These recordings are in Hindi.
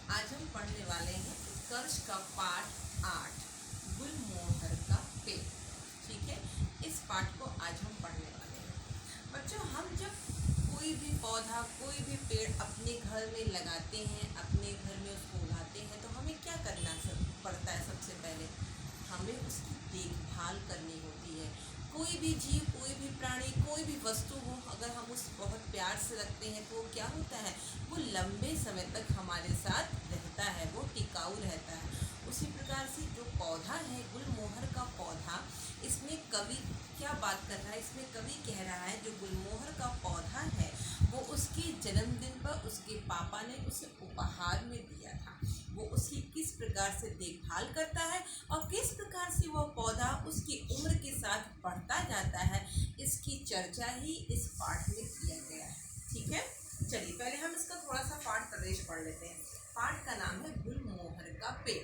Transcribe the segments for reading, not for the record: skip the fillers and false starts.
आज हम पढ़ने वाले हैं उत्कर्ष का पाठ 8 गुलमोहर का पेड़। ठीक है, इस पाठ को आज हम पढ़ने वाले हैं। बच्चों, हम जब कोई भी पौधा कोई भी पेड़ अपने घर में लगाते हैं, अपने घर में उसको उगाते हैं, तो हमें क्या करना पड़ता है? सबसे पहले हमें उसकी देखभाल करनी होती है। कोई भी जीव, कोई भी प्राणी, कोई भी वस्तु हो, अगर हम उस बहुत प्यार से रखते हैं तो वो क्या होता है, वो लंबे समय तक हमारे साथ रहता है, वो टिकाऊ रहता है। उसी प्रकार से जो पौधा है, गुलमोहर का पौधा, इसमें कवि क्या बात कर रहा है? इसमें कवि कह रहा है जो गुलमोहर का पौधा है वो उसके जन्मदिन पर उसके पापा ने उसे उपहार में दिया था। वो उसकी किस प्रकार से देखभाल करता है और किस प्रकार से वह पौधा उसकी उम्र के साथ बढ़ता जाता है, इसकी चर्चा ही इस पाठ में किया गया है। ठीक है, चलिए पहले हम इसका थोड़ा सा पाठ प्रवेश पढ़ लेते हैं। पाठ का नाम है गुलमोहर का पेड़।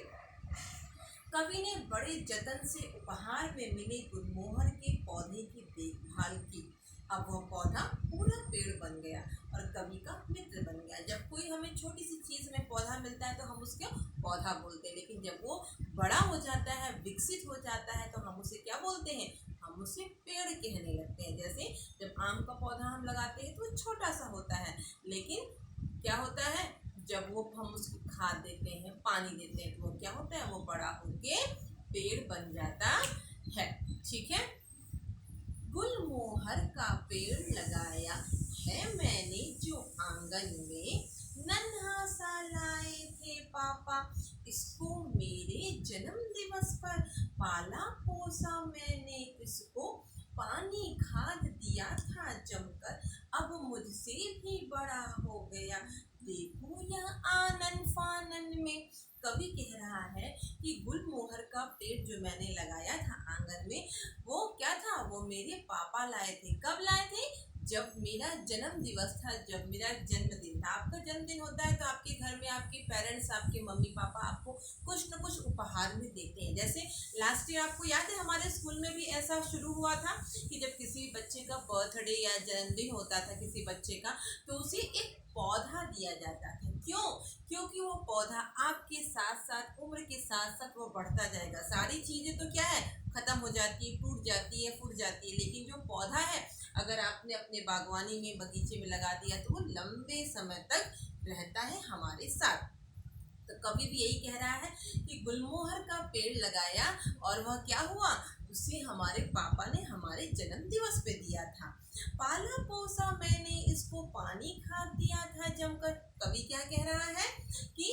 कवि ने बड़े जतन से उपहार में मिले गुलमोहर के पौधे की देखभाल की। अब वह पौधा पूरा पेड़ बन गया और कवि का मित्र बन गया। जब कोई हमें छोटी सी चीज़ में पौधा मिलता है तो हम उसको पौधा बोलते हैं, लेकिन जब वो बड़ा हो जाता है, विकसित हो जाता है, तो हम उसे क्या बोलते हैं? हम उसे पेड़ कहने लगते हैं। जैसे जब आम का पौधा हम लगाते हैं तो छोटा सा होता है, लेकिन क्या होता है, जब वो हम उसको खाद देते हैं, पानी देते हैं, तो वो क्या होता है, वो बड़ा होके पेड़ बन जाता है। ठीक है, गुलमोहर का पेड़ लगाया है मैंने जो आंगन में, नन्हा सा लाए थे पापा इसको मेरे जन्म दिवस पर, पाला पोसा मैंने इसको, पानी खाद दिया था जमकर, अब मुझसे भी बड़ा हो गया, देखो यह आनन फानन में। कवि कह रहा है कि गुलमोहर का पेड़ जो मैंने लगाया था आंगन में, वो क्या था, वो मेरे पापा लाए थे। कब लाए थे? जब मेरा जन्म दिवस था, जब मेरा जन्मदिन था। आपका जन्मदिन होता है तो आपके घर में आपके पेरेंट्स, आपके मम्मी पापा आपको कुछ न कुछ उपहार में देते हैं। जैसे लास्ट ईयर आपको याद है हमारे स्कूल में भी ऐसा शुरू हुआ था कि जब किसी बच्चे का बर्थडे या जन्मदिन होता था किसी बच्चे का, तो उसे एक पौधा दिया जाता था। क्यों? क्योंकि वो पौधा आपके साथ साथ उम्र के साथ साथ वो बढ़ता जाएगा। सारी चीज़ें तो क्या है, खत्म हो जाती है, टूट जाती है, फूट जाती है, लेकिन जो पौधा है अगर आपने अपने बागवानी में, बगीचे में लगा दिया तो वो लंबे समय तक रहता है हमारे साथ। तो कवि भी यही कह रहा है कि गुलमोहर का पेड़ लगाया और वह क्या हुआ, उसे हमारे पापा ने हमारे जन्म दिवस पे दिया था। पाला पोसा मैंने इसको, पानी खाद दिया था जमकर। कवि क्या कह रहा है कि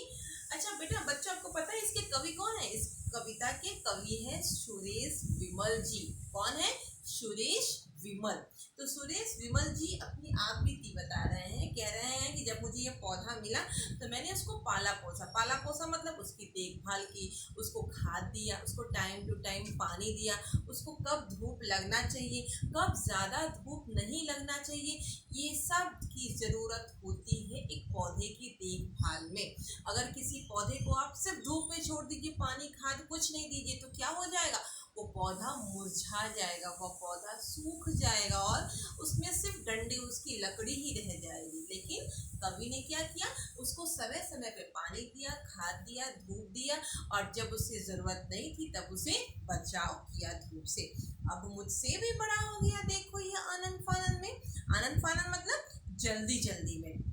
अच्छा बेटा, बच्चों आपको पता है इसके कवि कौन है? इस कविता के कवि है सुरेश विमल जी। कौन है? सुरेश विमल। तो सुरेश विमल जी अपनी आप बीती बता रहे हैं, कह रहे हैं कि जब मुझे ये पौधा मिला तो मैंने उसको पाला पोसा। पाला पोसा मतलब उसकी देखभाल की, उसको खाद दिया, उसको टाइम टू टाइम पानी दिया, उसको कब धूप लगना चाहिए, कब ज़्यादा धूप नहीं लगना चाहिए, ये सब की ज़रूरत होती है एक पौधे की देखभाल में। अगर किसी पौधे को आप सिर्फ धूप में छोड़ दीजिए, पानी खाद कुछ नहीं दीजिए, तो क्या हो जाएगा, वो पौधा मुरझा जाएगा, वो पौधा सूख जाएगा और उसमें सिर्फ डंडे, उसकी लकड़ी ही रह जाएगी। लेकिन कवि ने क्या किया, उसको समय समय पे पानी दिया, खाद दिया, धूप दिया, और जब उसे ज़रूरत नहीं थी तब उसे बचाव किया धूप से। अब मुझसे भी बड़ा हो गया, देखो ये आनन फानन में। आनन फानन मतलब जल्दी जल्दी में,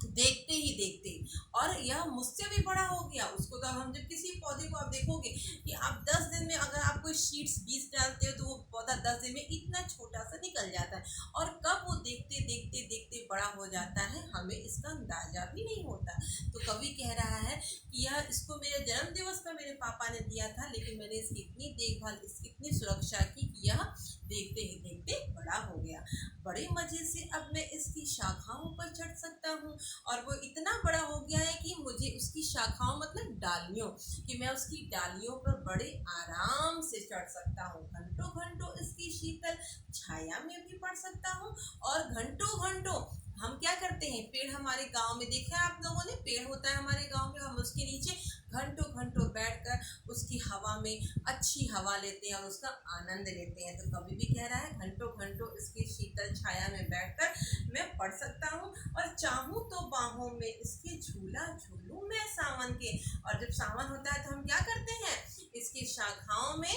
देखते ही देखते, और यह मुझसे भी बड़ा हो गया। उसको तो हम जब किसी पौधे को आप देखोगे कि आप 10 दिन में अगर आप कोई शीट्स 20 डालते हो तो वो पौधा 10 दिन में इतना छोटा सा निकल जाता है, और कब वो देखते देखते देखते बड़ा हो जाता है हमें इसका अंदाजा भी नहीं होता। तो कवि कह रहा है कि यह इसको मेरे जन्म दिवस पर मेरे पापा ने दिया था, लेकिन मैंने इसकी इतनी देखभाल, इसकी इतनी सुरक्षा की कि यह देखते ही देखते बड़ा हो गया। बड़े मज़े से अब मैं इसकी शाखाओं पर चढ़ सकता हूँ, और वो इतना बड़ा हो गया है कि मुझे उसकी शाखाओं मतलब डालियों, कि मैं उसकी डालियों पर बड़े आराम से चढ़ सकता हूँ। घंटों घंटों इसकी शीतल छाया में भी पड़ सकता हूँ, और घंटों घंटों हम क्या करते हैं, पेड़ हमारे गांव में देखा है आप लोगों ने, पेड़ होता है हमारे गांव में, हम उसके नीचे घंटों घंटों बैठकर उसकी हवा में अच्छी हवा लेते हैं और उसका आनंद लेते हैं। तो कवि भी कह रहा है घंटों घंटों इसकी शीतल छाया में बैठकर मैं पढ़ सकता हूँ, और और चाहूं तो बाहों में इसके झूला झूलूं मैं सावन के। और जब सावन होता है तो हम क्या करते हैं, इसकी शाखाओं में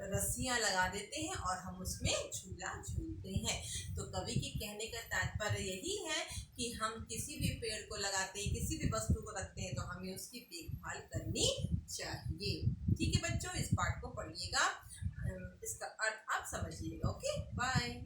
रस्सियां लगा देते हैं और हम उसमें झूला झूलते हैं। तो कवि के कहने का तात्पर्य यही है कि हम किसी भी पेड़ को लगाते हैं, किसी भी वस्तु को रखते हैं, तो हमें उसकी देखभाल करनी चाहिए। ठीक है बच्चों, इस पाठ को पढ़िएगा, इसका अर्थ आप समझिएगा। Okay, bye.